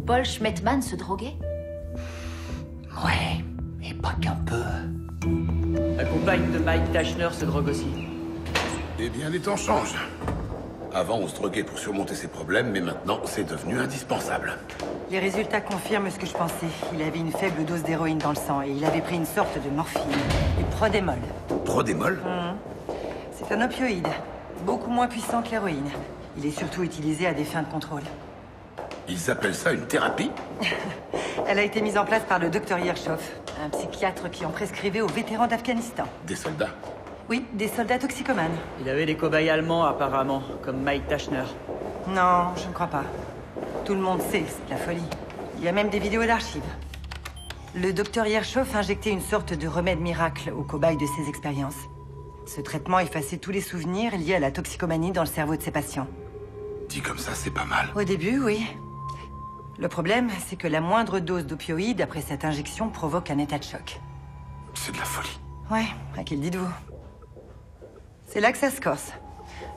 Paul Schmettmann se droguait?
Ouais, et pas qu'un peu.
La compagne de Mike Tashner se drogue aussi.
Eh bien, les temps changent. Avant, on se droguait pour surmonter ses problèmes, mais maintenant, c'est devenu indispensable.
Les résultats confirment ce que je pensais. Il avait une faible dose d'héroïne dans le sang et il avait pris une sorte de morphine, du prodémol.
Prodémol?
C'est un opioïde, beaucoup moins puissant que l'héroïne. Il est surtout utilisé à des fins de contrôle.
Ils appellent ça une thérapie?
Elle a été mise en place par le docteur Yershoff, un psychiatre qui en prescrivait aux vétérans d'Afghanistan.
Des soldats?
Oui, des soldats toxicomanes.
Il avait des cobayes allemands, apparemment, comme Mike Tashner.
Non, je ne crois pas. Tout le monde sait, c'est de la folie. Il y a même des vidéos d'archives. Le docteur Yershoff injectait une sorte de remède miracle aux cobayes de ses expériences. Ce traitement effaçait tous les souvenirs liés à la toxicomanie dans le cerveau de ses patients.
Dit comme ça, c'est pas mal.
Au début, oui. Le problème, c'est que la moindre dose d'opioïdes après cette injection provoque un état de choc.
C'est de la folie.
Ouais, à qui le dites-vous? C'est là que ça se corse.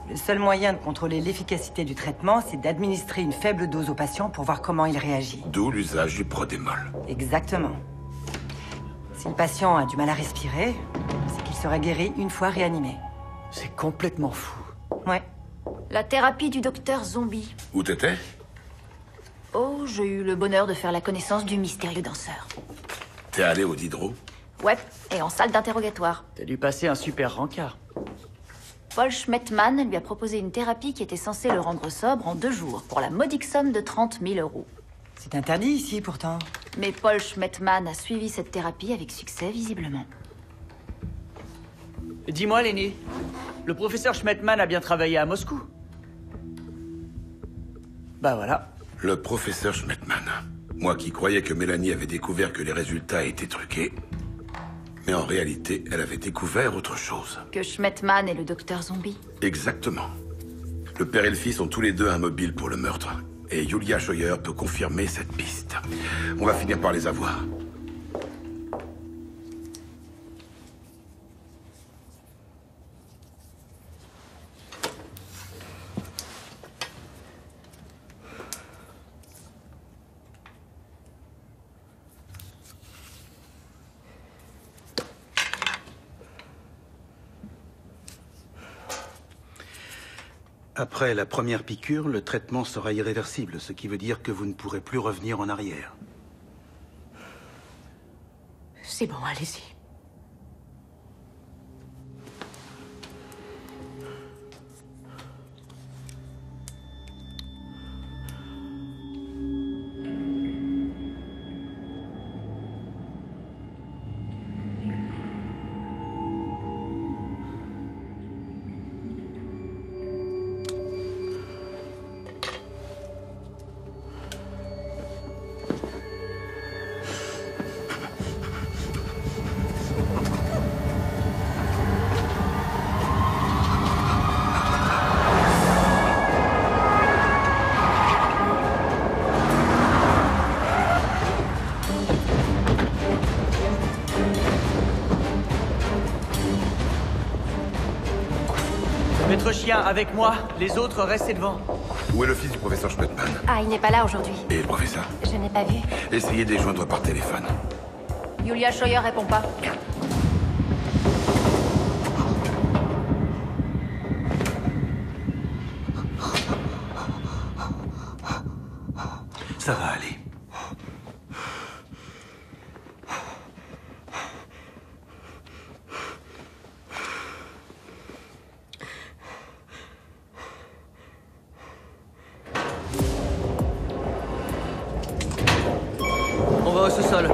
Le seul moyen de contrôler l'efficacité du traitement, c'est d'administrer une faible dose au patient pour voir comment il réagit.
D'où l'usage du prodémol.
Exactement. Si le patient a du mal à respirer, c'est qu'il sera guéri une fois réanimé.
C'est complètement fou.
Ouais.
La thérapie du docteur Zombie.
Où t'étais?
Oh, j'ai eu le bonheur de faire la connaissance du mystérieux danseur.
T'es allé au Diderot?
Ouais, et en salle d'interrogatoire.
T'as dû passer un super rencard.
Paul Schmettmann lui a proposé une thérapie qui était censée le rendre sobre en 2 jours, pour la modique somme de 30 000 €.
C'est interdit ici, pourtant.
Mais Paul Schmettmann a suivi cette thérapie avec succès, visiblement.
Dis-moi, Lenny, le professeur Schmettmann a bien travaillé à Moscou? Bah voilà.
Le professeur Schmettmann. Moi qui croyais que Mélanie avait découvert que les résultats étaient truqués. Mais en réalité, elle avait découvert autre chose.
Que Schmettmann est le docteur Zombie?
Exactement. Le père et le fils ont tous les deux un mobile pour le meurtre. Et Yulia Scheuer peut confirmer cette piste. On va finir par les avoir.
Après la première piqûre, le traitement sera irréversible, ce qui veut dire que vous ne pourrez plus revenir en arrière.
C'est bon, allez-y.
Maître Chien, avec moi. Les autres, restez devant.
Où est le fils du professeur Schmettmann?
Ah, il n'est pas là aujourd'hui.
Et le professeur?
Je n'ai pas vu.
Essayez de les joindre par téléphone.
Yulia Scheuer répond pas.
Ça va aller.
On va au sous-sol.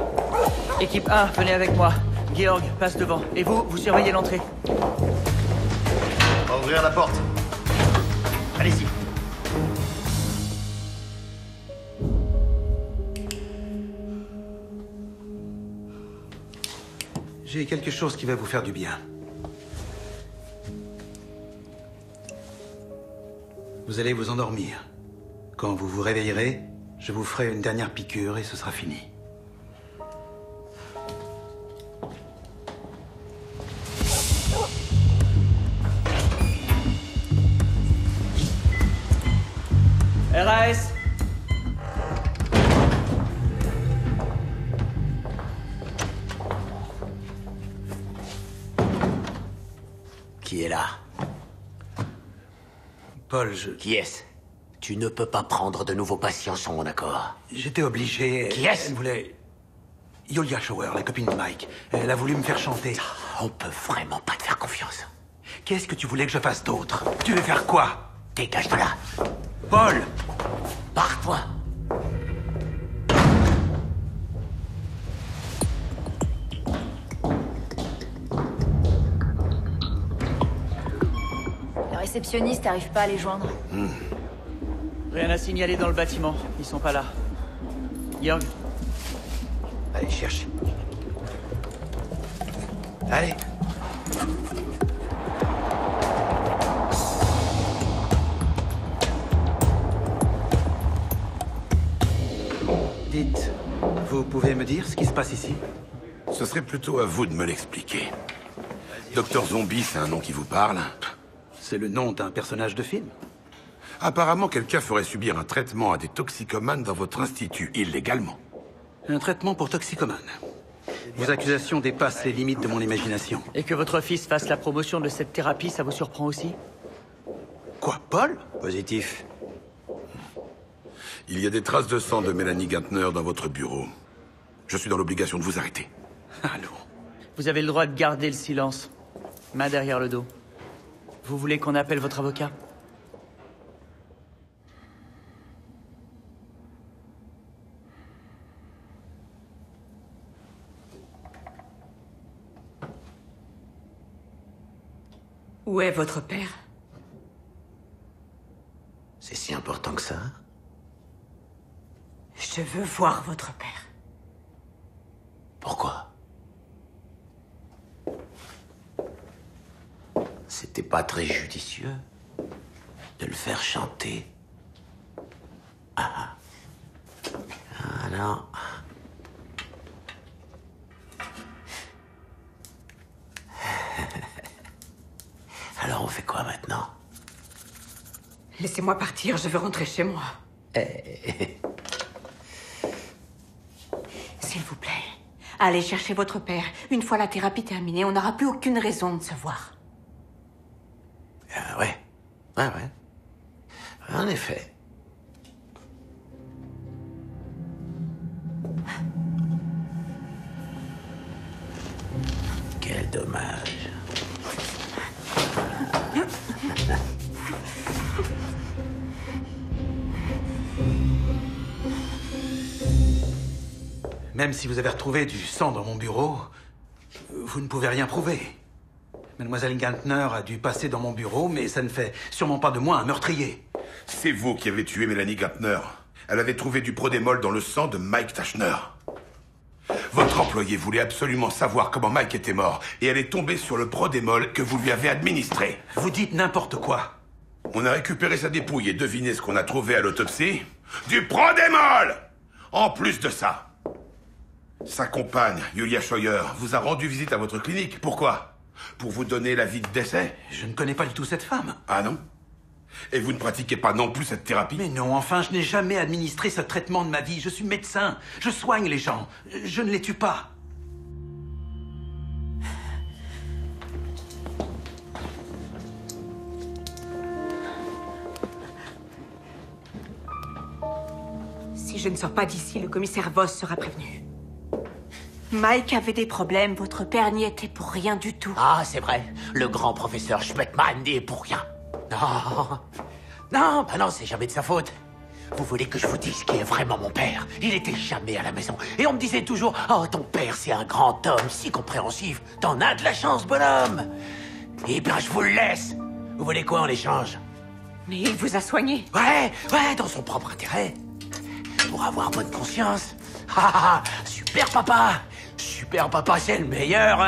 Équipe 1, venez avec moi. Georg, passe devant. Et vous, vous surveillez l'entrée.
On va ouvrir la porte. Allez-y.
J'ai quelque chose qui va vous faire du bien. Vous allez vous endormir. Quand vous vous réveillerez, je vous ferai une dernière piqûre et ce sera fini.
RAS.
Qui est là?
Paul,
Qui est-ce? Tu ne peux pas prendre de nouveaux patients sans mon accord.
J'étais obligé.
Qui est-ce?
Elle voulait... Yulia Scheuer, la copine de Mike. Elle a voulu me faire chanter.
On peut vraiment pas te faire confiance.
Qu'est-ce que tu voulais que je fasse d'autre? Tu veux faire quoi?
Dégage de là.
Paul!
Pars-toi.
Le réceptionniste n'arrive pas à les joindre.
Rien à signaler dans le bâtiment. Ils sont pas là. Georg.
Allez, cherche. Allez.
Dites, vous pouvez me dire ce qui se passe ici?
Ce serait plutôt à vous de me l'expliquer. Docteur Zombie, c'est un nom qui vous parle?
C'est le nom d'un personnage de film.
Apparemment, quelqu'un ferait subir un traitement à des toxicomanes dans votre institut, illégalement.
Un traitement pour toxicomanes. Vos accusations dépassent les limites de mon imagination.
Et que votre fils fasse la promotion de cette thérapie, ça vous surprend aussi?
Quoi, Paul?
Positif.
Il y a des traces de sang de Mélanie Gantner dans votre bureau. Je suis dans l'obligation de vous arrêter.
Allons.
Vous avez le droit de garder le silence. Main derrière le dos. Vous voulez qu'on appelle votre avocat?
Où est votre père?
C'est si important que ça?
Je veux voir votre père.
Pourquoi? C'était pas très judicieux de le faire chanter. Ah non. Alors on fait quoi maintenant?
Laissez-moi partir, je veux rentrer chez moi. S'il vous plaît, allez chercher votre père. Une fois la thérapie terminée, on n'aura plus aucune raison de se voir.
Ouais. En effet. Quel dommage.
Même si vous avez retrouvé du sang dans mon bureau, vous ne pouvez rien prouver. Mademoiselle Gantner a dû passer dans mon bureau, mais ça ne fait sûrement pas de moi un meurtrier.
C'est vous qui avez tué Mélanie Gantner. Elle avait trouvé du prodémol dans le sang de Mike Tashner. Votre employé voulait absolument savoir comment Mike était mort, et elle est tombée sur le prodémol que vous lui avez administré.
Vous dites n'importe quoi.
On a récupéré sa dépouille et devinez ce qu'on a trouvé à l'autopsie? Du prodémol! En plus de ça, sa compagne, Yulia Scheuer, vous a rendu visite à votre clinique. Pourquoi? Pour vous donner l'avis de décès?
Je ne connais pas du tout cette femme.
Ah non? Et vous ne pratiquez pas non plus cette thérapie?
Mais non, enfin, je n'ai jamais administré ce traitement de ma vie. Je suis médecin. Je soigne les gens. Je ne les tue pas.
Si je ne sors pas d'ici, le commissaire Voss sera prévenu. Mike avait des problèmes, votre père n'y était pour rien du tout.
Ah, c'est vrai. Le grand professeur Schmettmann n'y est pour rien. Non. Non, bah non, c'est jamais de sa faute. Vous voulez que je vous dise qui est vraiment mon père? Il était jamais à la maison. Et on me disait toujours, oh, ton père, c'est un grand homme, si compréhensif. T'en as de la chance, bonhomme. Eh bien, je vous le laisse. Vous voulez quoi en échange?
Mais il vous a soigné.
Ouais, dans son propre intérêt. Pour avoir bonne conscience. Ah, super papa. Super papa, c'est le meilleur.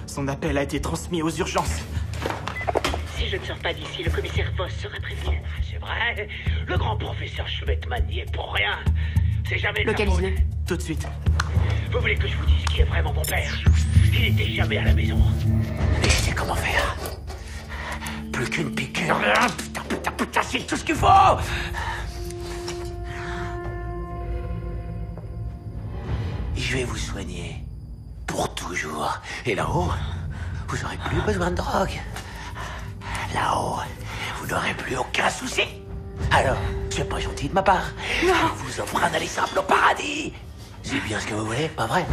Son appel a été transmis aux urgences.
Si je ne sors pas d'ici, le commissaire Voss sera prévenu.
C'est vrai. Le grand professeur Schmettmann n'y est pour rien. C'est jamais de sa faute.
Localisez-le.
Tout de suite.
Vous voulez que je vous dise qui est vraiment mon père? Il n'était jamais à la maison. Et je sais comment faire. Plus qu'une piqûre. Putain, c'est tout ce qu'il faut. Je vais vous soigner. Pour toujours. Et là-haut, vous n'aurez plus besoin de drogue. Là-haut, vous n'aurez plus aucun souci. Alors, c'est pas gentil de ma part. Je vous offre un aller simple au paradis. C'est bien ce que vous voulez, pas vrai?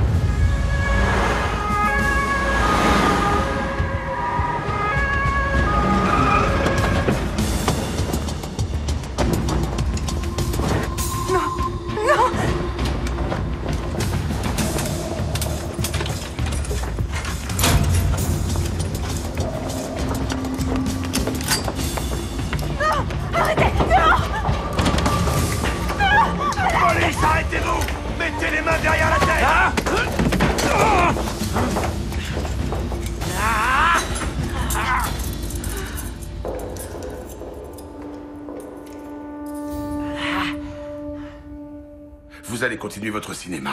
Vous allez continuer votre cinéma.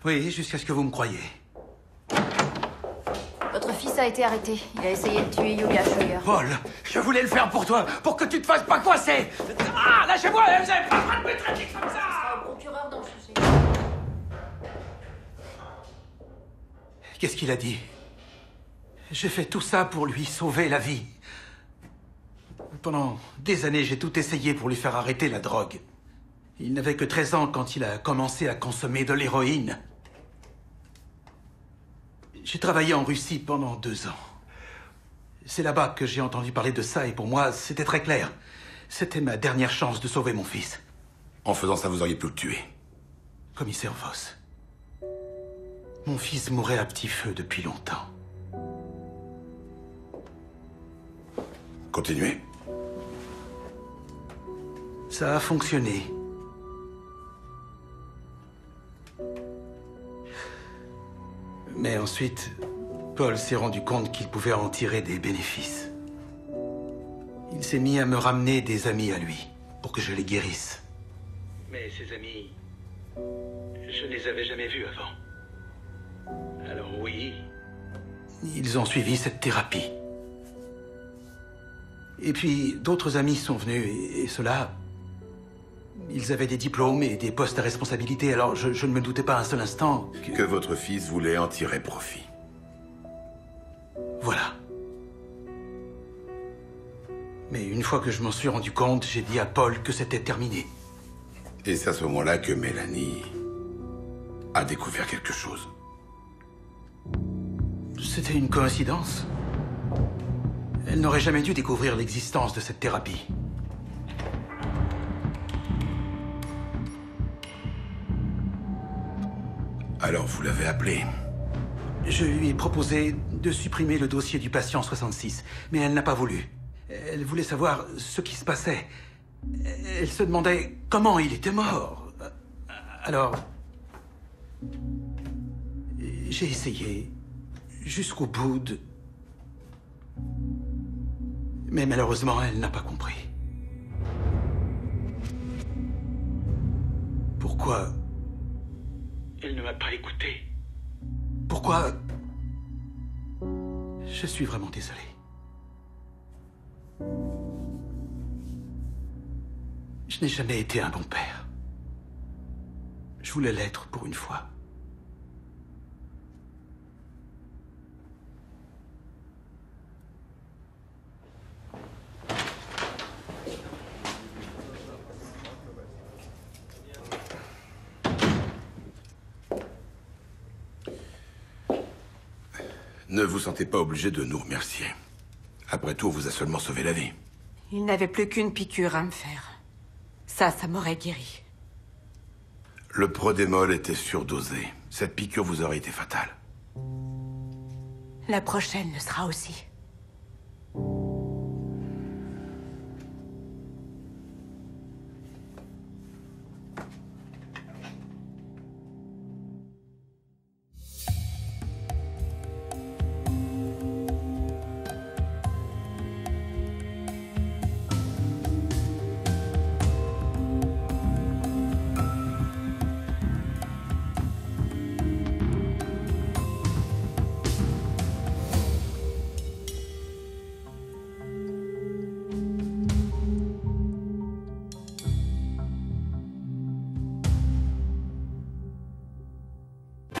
Oui, jusqu'à ce que vous me croyiez.
Votre fils a été arrêté. Il a essayé de tuer Yulia Scheuer.
Paul, je voulais le faire pour toi, pour que tu te fasses pas coincer. Ah, lâchez-moi, vous avez pas le droit de me traiter comme ça.
Ce sera au procureur d'en juger.
Qu'est-ce qu'il a dit? J'ai fait tout ça pour lui sauver la vie. Pendant des années, j'ai tout essayé pour lui faire arrêter la drogue. Il n'avait que 13 ans quand il a commencé à consommer de l'héroïne. J'ai travaillé en Russie pendant 2 ans. C'est là-bas que j'ai entendu parler de ça et pour moi, c'était très clair. C'était ma dernière chance de sauver mon fils.
En faisant ça, vous auriez pu le tuer.
Commissaire Voss, mon fils mourait à petit feu depuis longtemps.
Continuez.
Ça a fonctionné. Mais ensuite, Paul s'est rendu compte qu'il pouvait en tirer des bénéfices. Il s'est mis à me ramener des amis à lui, pour que je les guérisse. Mais ces amis, je ne les avais jamais vus avant. Alors oui, ils ont suivi cette thérapie. Et puis, d'autres amis sont venus, et ceux-là, ils avaient des diplômes et des postes à responsabilité, alors je ne me doutais pas un seul instant
que votre fils voulait en tirer profit.
Voilà. Mais une fois que je m'en suis rendu compte, j'ai dit à Paul que c'était terminé.
Et c'est à ce moment-là que Mélanie a découvert quelque chose.
C'était une coïncidence. Elle n'aurait jamais dû découvrir l'existence de cette thérapie.
Alors vous l'avez appelée?
Je lui ai proposé de supprimer le dossier du patient 66, mais elle n'a pas voulu. Elle voulait savoir ce qui se passait. Elle se demandait comment il était mort. Alors, j'ai essayé jusqu'au bout de... Mais malheureusement, elle n'a pas compris. Pourquoi elle ne m'a pas écouté? Pourquoi? Je suis vraiment désolé. Je n'ai jamais été un bon père. Je voulais l'être pour une fois.
Ne vous sentez pas obligé de nous remercier. Après tout, on vous a seulement sauvé la vie.
Il n'avait plus qu'une piqûre à me faire. Ça m'aurait guéri.
Le prodémol était surdosé. Cette piqûre vous aurait été fatale.
La prochaine le sera aussi.